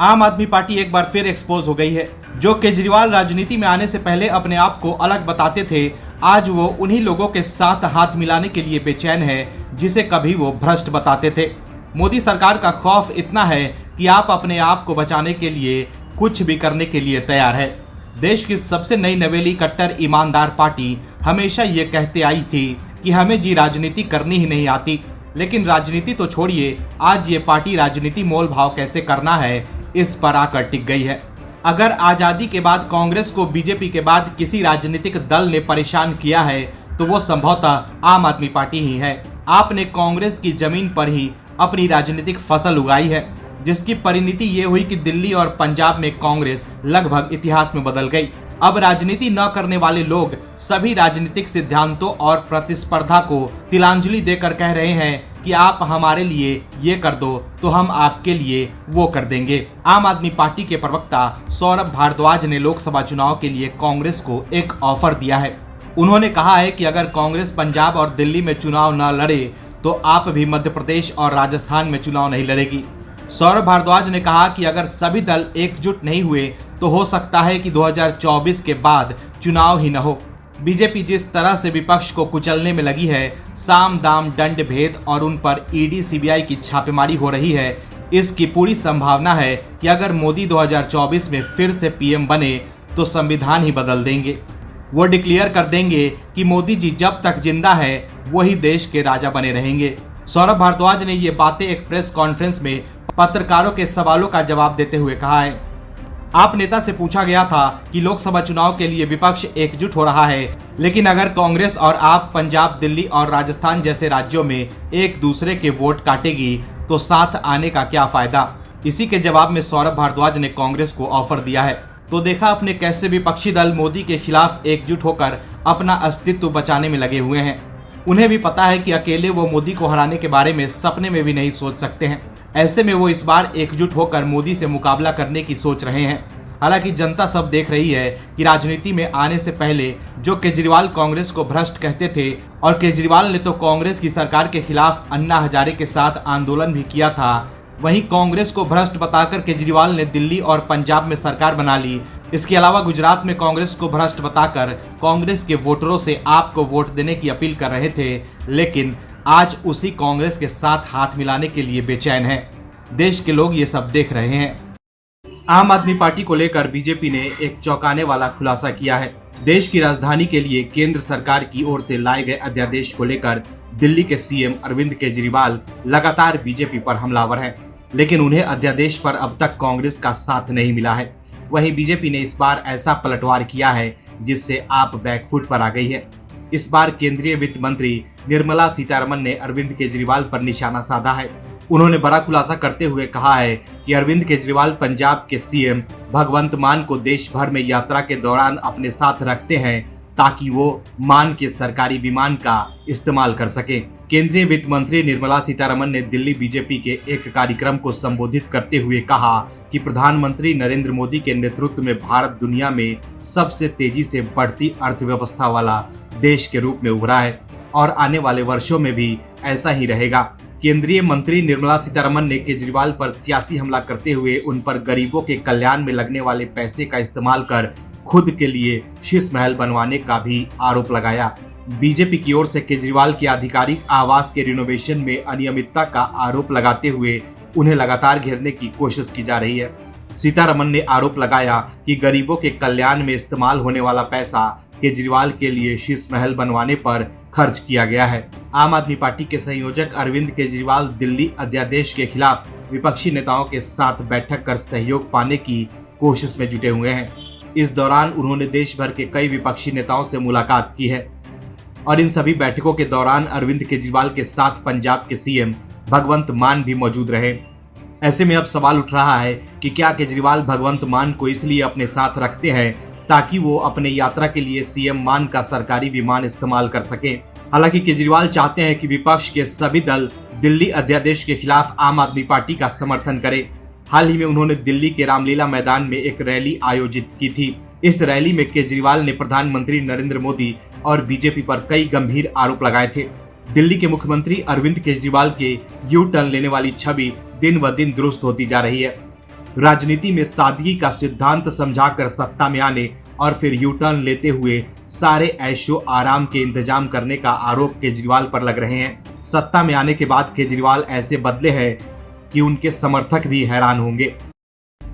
आम आदमी पार्टी एक बार फिर एक्सपोज हो गई है। जो केजरीवाल राजनीति में आने से पहले अपने आप को अलग बताते थे, आज वो उन्हीं लोगों के साथ हाथ मिलाने के लिए बेचैन है जिसे कभी वो भ्रष्ट बताते थे। मोदी सरकार का खौफ इतना है कि आप अपने आप को बचाने के लिए कुछ भी करने के लिए तैयार है। देश की सबसे नई नवेली कट्टर ईमानदार पार्टी हमेशा ये कहते आई थी कि हमें जी राजनीति करनी ही नहीं आती, लेकिन राजनीति तो छोड़िए, आज ये पार्टी राजनीति मोल भाव कैसे करना है इस पर आकर टिक गई है। अगर आजादी के बाद कांग्रेस को बीजेपी के बाद किसी राजनीतिक दल ने परेशान किया है तो वो संभवतः आम आदमी पार्टी ही है। आपने कांग्रेस की जमीन पर ही अपनी राजनीतिक फसल उगाई है, जिसकी परिणति ये हुई कि दिल्ली और पंजाब में कांग्रेस लगभग इतिहास में बदल गई। अब राजनीति न करने वाले लोग सभी राजनीतिक सिद्धांतों और प्रतिस्पर्धा को तिलांजलि देकर कह रहे हैं कि आप हमारे लिए ये कर दो तो हम आपके लिए वो कर देंगे। आम आदमी पार्टी के प्रवक्ता सौरभ भारद्वाज ने लोकसभा चुनाव के लिए कांग्रेस को एक ऑफर दिया है। उन्होंने कहा है कि अगर कांग्रेस पंजाब और दिल्ली में चुनाव न लड़े तो आप भी मध्य प्रदेश और राजस्थान में चुनाव नहीं लड़ेगी। सौरभ भारद्वाज ने कहा कि अगर सभी दल एकजुट नहीं हुए तो हो सकता है कि 2024 के बाद चुनाव ही न हो। बीजेपी जिस तरह से विपक्ष को कुचलने में लगी है, साम दाम दंड भेद और उन पर ईडी सीबीआई की छापेमारी हो रही है, इसकी पूरी संभावना है कि अगर मोदी 2024 में फिर से पीएम बने तो संविधान ही बदल देंगे। वो डिक्लेयर कर देंगे कि मोदी जी जब तक जिंदा है वही देश के राजा बने रहेंगे। सौरभ भारद्वाज ने ये बातें एक प्रेस कॉन्फ्रेंस में पत्रकारों के सवालों का जवाब देते हुए कहा है। आप नेता से पूछा गया था कि लोकसभा चुनाव के लिए विपक्ष एकजुट हो रहा है, लेकिन अगर कांग्रेस और आप पंजाब, दिल्ली और राजस्थान जैसे राज्यों में एक दूसरे के वोट काटेगी तो साथ आने का क्या फायदा। इसी के जवाब में सौरभ भारद्वाज ने कांग्रेस को ऑफर दिया है। तो देखा आपने कैसे विपक्षी दल मोदी के खिलाफ एकजुट होकर अपना अस्तित्व बचाने में लगे हुए हैं। उन्हें भी पता है कि अकेले वो मोदी को हराने के बारे में सपने में भी नहीं सोच सकते हैं। ऐसे में वो इस बार एकजुट होकर मोदी से मुकाबला करने की सोच रहे हैं। हालांकि जनता सब देख रही है कि राजनीति में आने से पहले जो केजरीवाल कांग्रेस को भ्रष्ट कहते थे, और केजरीवाल ने तो कांग्रेस की सरकार के खिलाफ अन्ना हजारे के साथ आंदोलन भी किया था, वहीं कांग्रेस को भ्रष्ट बताकर केजरीवाल ने दिल्ली और पंजाब में सरकार बना ली। इसके अलावा गुजरात में कांग्रेस को भ्रष्ट बताकर कांग्रेस के वोटरों से आपको वोट देने की अपील कर रहे थे, लेकिन आज उसी कांग्रेस के साथ हाथ मिलाने के लिए बेचैन हैं। देश के लोग ये सब देख रहे हैं। आम आदमी पार्टी को लेकर बीजेपी ने एक चौंकाने वाला खुलासा किया है। देश की राजधानी के लिए केंद्र सरकार की ओर से लाए गए अध्यादेश को लेकर दिल्ली के सीएम अरविंद केजरीवाल लगातार बीजेपी पर हमलावर हैं, लेकिन उन्हें अध्यादेश पर अब तक कांग्रेस का साथ नहीं मिला है। वहीं बीजेपी ने इस बार ऐसा पलटवार किया है जिससे आप बैकफुट पर आ गई है। इस बार केंद्रीय वित्त मंत्री निर्मला सीतारमण ने अरविंद केजरीवाल पर निशाना साधा है। उन्होंने बड़ा खुलासा करते हुए कहा है कि अरविंद केजरीवाल पंजाब के सीएम भगवंत मान को देश भर में यात्रा के दौरान अपने साथ रखते हैं ताकि वो मान के सरकारी विमान का इस्तेमाल कर सके। केंद्रीय वित्त मंत्री निर्मला सीतारमण ने दिल्ली बीजेपी के एक कार्यक्रम को संबोधित करते हुए कहा कि प्रधानमंत्री नरेंद्र मोदी के नेतृत्व में भारत दुनिया में सबसे तेजी से बढ़ती अर्थव्यवस्था वाला देश के रूप में उभरा है और आने वाले वर्षों में भी ऐसा ही रहेगा। केंद्रीय मंत्री निर्मला सीतारमण ने केजरीवाल पर सियासी हमला करते हुए उन पर गरीबों के कल्याण में लगने वाले पैसे का इस्तेमाल कर खुद के लिए शीश महल बनवाने का भी आरोप लगाया। बीजेपी की ओर से केजरीवाल के आधिकारिक आवास के रिनोवेशन में अनियमितता का आरोप लगाते हुए उन्हें लगातार घेरने की कोशिश की जा रही है। सीतारमण ने आरोप लगाया कि गरीबों के कल्याण में इस्तेमाल होने वाला पैसा केजरीवाल के लिए शीश महल बनवाने पर खर्च किया गया है। आम आदमी पार्टी के संयोजक अरविंद केजरीवाल दिल्ली अध्यादेश के खिलाफ विपक्षी नेताओं के साथ बैठक कर सहयोग पाने की कोशिश में जुटे हुए हैं। इस दौरान उन्होंने देश भर के कई विपक्षी नेताओं से मुलाकात की है और इन सभी बैठकों के दौरान अरविंद केजरीवाल के साथ पंजाब के सीएम भगवंत मान भी मौजूद रहे। ऐसे में अब सवाल उठ रहा है कि क्या केजरीवाल भगवंत मान को इसलिए अपने साथ रखते हैं ताकि वो अपने यात्रा के लिए सीएम मान का सरकारी विमान इस्तेमाल कर सके। हालांकि केजरीवाल चाहते हैं कि विपक्ष के सभी दल दिल्ली अध्यादेश के खिलाफ आम आदमी पार्टी का समर्थन करें। हाल ही में उन्होंने दिल्ली के रामलीला मैदान में एक रैली आयोजित की थी। इस रैली में केजरीवाल ने प्रधानमंत्री नरेंद्र मोदी और बीजेपी पर कई गंभीर आरोप लगाए थे। दिल्ली के मुख्यमंत्री अरविंद केजरीवाल के यू टर्न लेने वाली छवि दिन ब दिन दुरुस्त होती जा रही है। राजनीति में सादगी का सिद्धांत समझाकर सत्ता में आने और फिर यू टर्न लेते हुए सारे ऐशो आराम के इंतजाम करने का आरोप केजरीवाल पर लग रहे हैं। सत्ता में आने के बाद केजरीवाल ऐसे बदले हैं कि उनके समर्थक भी हैरान होंगे।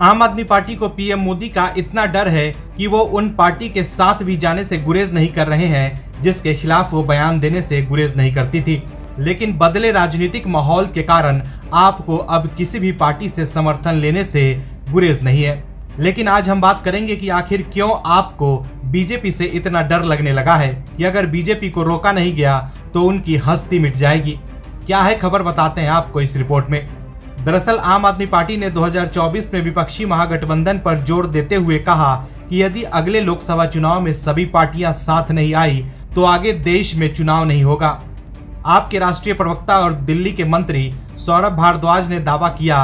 आम आदमी पार्टी को पीएम मोदी का इतना डर है कि वो उन पार्टी के साथ भी जाने से गुरेज नहीं कर रहे हैं जिसके खिलाफ वो बयान देने से गुरेज नहीं करती थी। लेकिन बदले राजनीतिक माहौल के कारण आपको अब किसी भी पार्टी से समर्थन लेने से गुरेज नहीं है। लेकिन आज हम बात करेंगे कि आखिर क्यों आपको बीजेपी से इतना डर लगने लगा है कि अगर बीजेपी को रोका नहीं गया तो उनकी हस्ती मिट जाएगी। क्या है खबर, बताते हैं आपको इस रिपोर्ट में। दरअसल आम आदमी पार्टी ने 2024 में विपक्षी महागठबंधन पर जोर देते हुए कहा कि यदि अगले लोकसभा चुनाव में सभी पार्टियां साथ नहीं आई तो आगे देश में चुनाव नहीं होगा। आपके राष्ट्रीय प्रवक्ता और दिल्ली के मंत्री सौरभ भारद्वाज ने दावा किया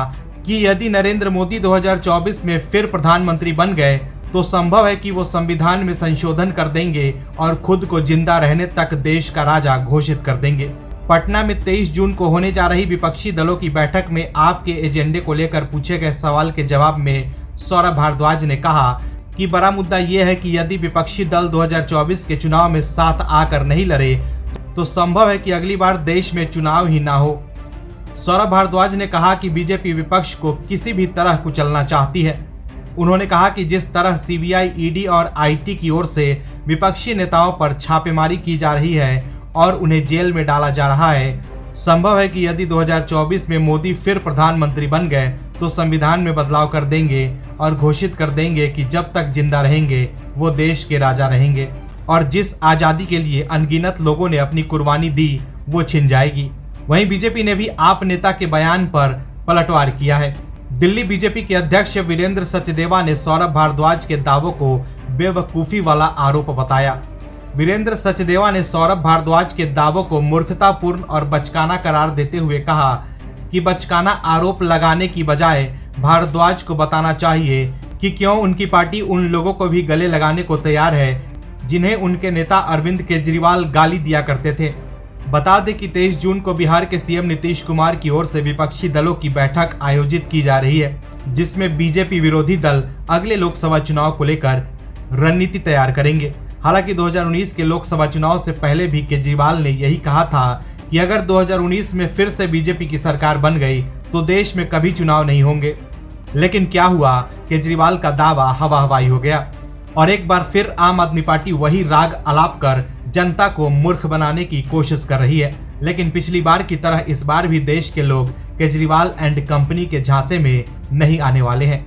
कि यदि नरेंद्र मोदी 2024 में फिर प्रधानमंत्री बन गए तो संभव है कि वो संविधान में संशोधन कर देंगे और खुद को जिंदा रहने तक देश का राजा घोषित कर देंगे। पटना में 23 जून को होने जा रही विपक्षी दलों की बैठक में आपके एजेंडे को लेकर पूछे गए सवाल के जवाब में सौरभ भारद्वाज ने कहा कि बड़ा मुद्दा यह है कि यदि विपक्षी दल 2024 के चुनाव में साथ आकर नहीं लड़े तो संभव है कि अगली बार देश में चुनाव ही ना हो। सौरभ भारद्वाज ने कहा कि बीजेपी विपक्ष को किसी भी तरह कुचलना चाहती है। उन्होंने कहा कि जिस तरह सीबीआई, ईडी और आईटी की ओर से विपक्षी नेताओं पर छापेमारी की जा रही है और उन्हें जेल में डाला जा रहा है, संभव है कि यदि 2024 में मोदी फिर प्रधानमंत्री बन गए तो संविधान में बदलाव कर देंगे और घोषित कर देंगे कि जब तक जिंदा रहेंगे वो देश के राजा रहेंगे और जिस आजादी के लिए अनगिनत लोगों ने अपनी कुर्बानी दी वो छिन जाएगी। वहीं बीजेपी ने भी आप नेता के बयान पर पलटवार किया है। दिल्ली बीजेपी के अध्यक्ष वीरेंद्र सचदेवा ने सौरभ भारद्वाज के दावों को बेवकूफी वाला आरोप बताया। वीरेंद्र सचदेवा ने सौरभ भारद्वाज के दावों को मूर्खतापूर्ण और बचकाना करार देते हुए कहा कि बचकाना आरोप लगाने की बजाय भारद्वाज को बताना चाहिए कि क्यों उनकी पार्टी उन लोगों को भी गले लगाने को तैयार है जिन्हें उनके नेता अरविंद केजरीवाल गाली दिया करते थे। बता दें कि 23 जून को बिहार के सीएम नीतीश कुमार की ओर से विपक्षी दलों की बैठक आयोजित की जा रही है, जिसमें बीजेपी विरोधी दल अगले लोकसभा चुनाव को लेकर रणनीति तैयार करेंगे। हालांकि 2019 के लोकसभा चुनाव से पहले भी केजरीवाल ने यही कहा था कि अगर 2019 में फिर से बीजेपी की सरकार बन गई तो देश में कभी चुनाव नहीं होंगे। लेकिन क्या हुआ, केजरीवाल का दावा हवा हवाई हो गया और एक बार फिर आम आदमी पार्टी वही राग आलाप कर जनता को मूर्ख बनाने की कोशिश कर रही है। लेकिन पिछली बार की तरह इस बार भी देश के लोग केजरीवाल एंड कंपनी के झांसे में नहीं आने वाले हैं।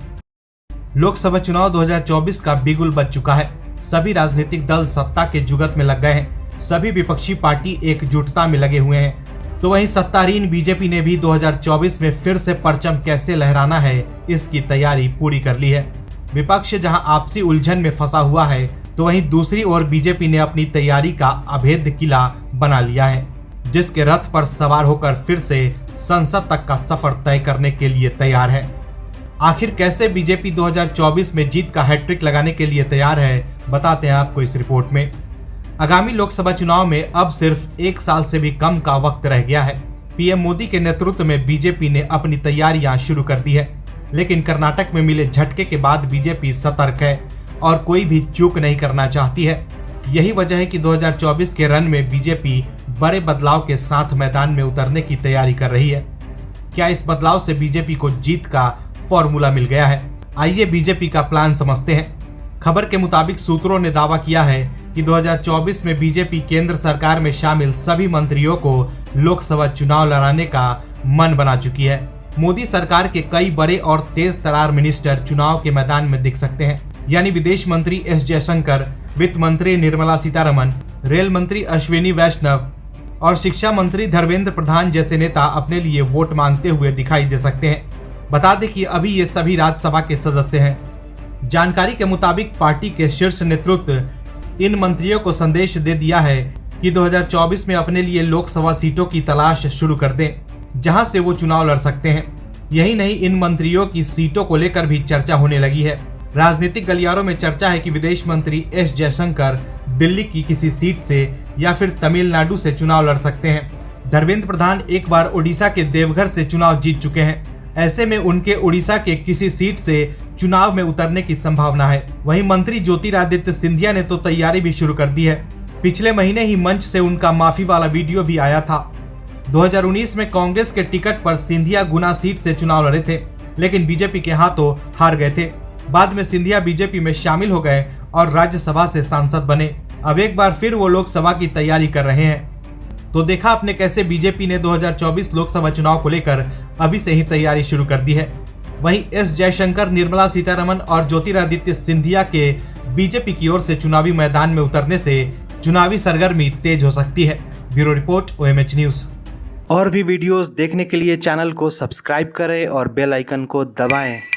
लोकसभा चुनाव 2024 का बिगुल बज चुका है। सभी राजनीतिक दल सत्ता के जुगत में लग गए हैं। सभी विपक्षी पार्टी एकजुटता में लगे हुए हैं। तो वहीं सत्तारूढ़ बीजेपी ने भी 2024 में फिर से परचम कैसे लहराना है इसकी तैयारी पूरी कर ली है। विपक्ष जहां आपसी उलझन में फंसा हुआ है तो वहीं दूसरी ओर बीजेपी ने अपनी तैयारी का अभेद्य किला बना लिया है, जिसके रथ पर सवार होकर फिर से संसद तक का सफर तय करने के लिए तैयार है। आखिर कैसे बीजेपी 2024 में जीत का हैट्रिक लगाने के लिए तैयार है, बताते हैं आपको इस रिपोर्ट में। आगामी लोकसभा चुनाव में अब सिर्फ 1 साल से भी कम का वक्त रह गया है। पीएम मोदी के नेतृत्व में बीजेपी ने अपनी तैयारियां शुरू कर दी है, लेकिन कर्नाटक में मिले झटके के बाद बीजेपी सतर्क है और कोई भी चूक नहीं करना चाहती है। यही वजह है कि 2024 के रन में बीजेपी बड़े बदलाव के साथ मैदान में उतरने की तैयारी कर रही है। क्या इस बदलाव से बीजेपी को जीत का फॉर्मूला मिल गया है? आइए बीजेपी का प्लान समझते हैं। खबर के मुताबिक सूत्रों ने दावा किया है कि 2024 में बीजेपी केंद्र सरकार में शामिल सभी मंत्रियों को लोकसभा चुनाव लड़ाने का मन बना चुकी है। मोदी सरकार के कई बड़े और तेज तरार मिनिस्टर चुनाव के मैदान में दिख सकते हैं, यानी विदेश मंत्री एस जयशंकर, वित्त मंत्री निर्मला सीतारमण, रेल मंत्री अश्विनी वैष्णव और शिक्षा मंत्री धर्मेंद्र प्रधान जैसे नेता अपने लिए वोट मांगते हुए दिखाई दे सकते हैं। बता दें कि अभी ये सभी राज्यसभा के सदस्य हैं। जानकारी के मुताबिक पार्टी के शीर्ष नेतृत्व इन मंत्रियों को संदेश दे दिया है कि 2024 में अपने लिए लोकसभा सीटों की तलाश शुरू कर दें, जहां से वो चुनाव लड़ सकते हैं। यही नहीं, इन मंत्रियों की सीटों को लेकर भी चर्चा होने लगी है। राजनीतिक गलियारों में चर्चा है कि विदेश मंत्री एस जयशंकर दिल्ली की किसी सीट से या फिर तमिलनाडु से चुनाव लड़ सकते हैं। धर्मेंद्र प्रधान एक बार ओडिशा के देवघर से चुनाव जीत चुके हैं। ऐसे में उनके उड़ीसा के किसी सीट से चुनाव में उतरने की संभावना है। वहीं मंत्री ज्योतिरादित्य सिंधिया ने तो तैयारी भी शुरू कर दी है। पिछले महीने ही मंच से उनका माफी वाला वीडियो भी आया था। 2019 में कांग्रेस के टिकट पर सिंधिया गुना सीट से चुनाव लड़े थे, लेकिन बीजेपी के हाथों हार गए थे। बाद में सिंधिया बीजेपी में शामिल हो गए और राज्यसभा से सांसद बने। अब एक बार फिर वो लोकसभा की तैयारी कर रहे हैं। तो देखा आपने कैसे बीजेपी ने 2024 लोकसभा चुनाव को लेकर अभी से ही तैयारी शुरू कर दी है। वहीं एस जयशंकर, निर्मला सीतारमण और ज्योतिरादित्य सिंधिया के बीजेपी की ओर से चुनावी मैदान में उतरने से चुनावी सरगर्मी तेज हो सकती है। Bureau report, OMH news. और भी वीडियोस देखने के लिए चैनल को सब्सक्राइब करें और बेल आइकन को दबाएं।